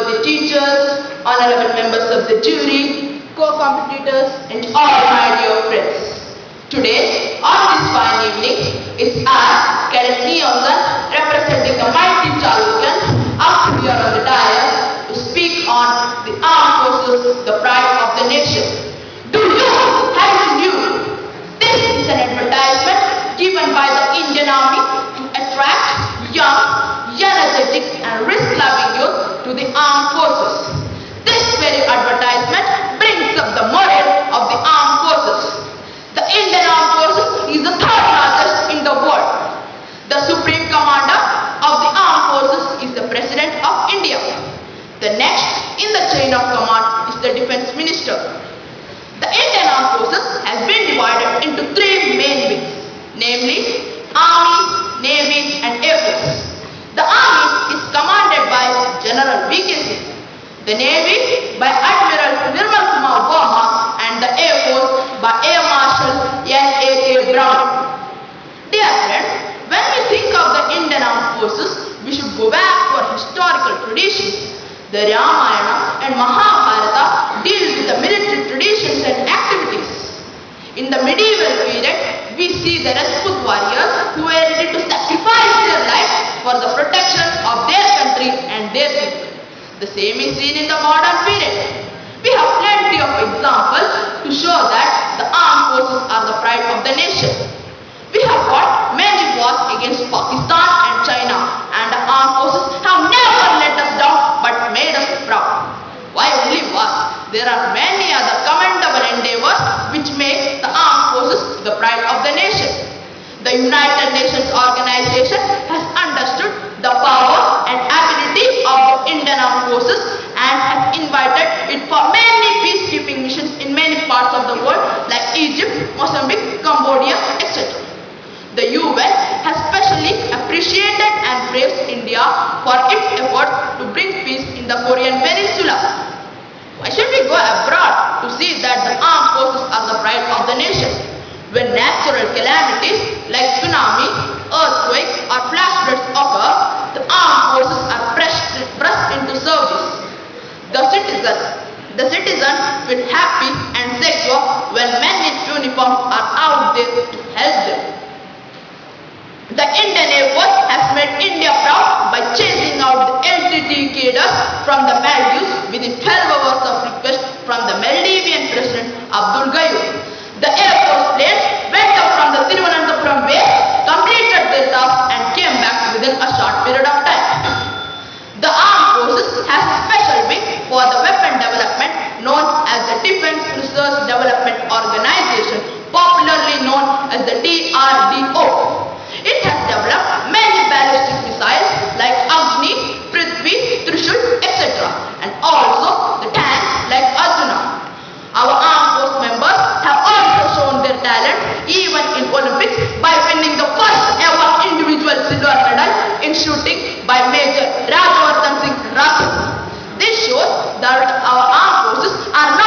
worthy teachers, honorable members of the jury, co-competitors, and all my dear friends. Today, on this fine evening, it's us, Cadet Neosan, representing the mighty Chalukyans, up here on the dais to speak on the armed forces, the pride of the nation. Do you have you? This is an advertisement given by the Indian Army to attract young, energetic and risk-loving youth to the armed forces. This very advertisement brings up the morale of the armed forces. The Indian Armed Forces is the third largest in the world. The Supreme Commander of the Armed Forces is the President of India. The next in the chain of command is the Defense Minister. The Indian Armed Forces has been divided into three main wings, namely Army, Navy and Air Force. The Army is commanded by General V.K. Singh, the Navy by Admiral Nirmal Kumar Verma and the Air Force by Air Marshal N.A.K. Brown. Dear friends, when we think of the Indian Armed Forces, we should go back for historical traditions. The Ramayana and Mahabharata deal with the military traditions and activities. In the medieval period, we see the Rajput warriors who were ready to sacrifice their lives for the protection of their country and their people. The same is seen in the modern period. We have plenty of examples to show that the armed forces are the pride of the nation. We have fought many wars against Pakistan and China, and the armed forces have never let us down but made us proud. Why only wars? There are many other commendable endeavors which make the armed forces the pride of the nation. The United Nations organization has understood the power and ability of the Indian Armed Forces and has invited it for many peacekeeping missions in many parts of the world like Egypt, Mozambique, Cambodia, etc. The UN has specially appreciated and praised India for its efforts to bring peace in the Korean Peninsula. Why should we go abroad to see that the armed forces are the pride of the nation? When natural calamities like tsunami, earthquake or flash floods occur, the armed forces are pressed into service. The citizens feel happy and secure when men in uniform are out there to help them. The Indian Air Force has made India proud by chasing out the LTT cadres from the Maldives within 12 hours of request from the Maldivian President Abdul Gayoom. The Air Force planes went up from the Thiruvananthapuram base, completed their task and came back within a short period of time. The Armed Forces has a special wing for the weapon development known as the Defense Research Development Organization, popularly known as the DRDO. It has developed many ballistic missiles like Agni, Prithvi, Trishul, etc. and also the tanks like Arjuna. Our armed force members have also shown their talent even in Olympics by winning the first ever individual silver medal in shooting by Major Rajwardhan Singh Rathod. This shows that our armed forces are not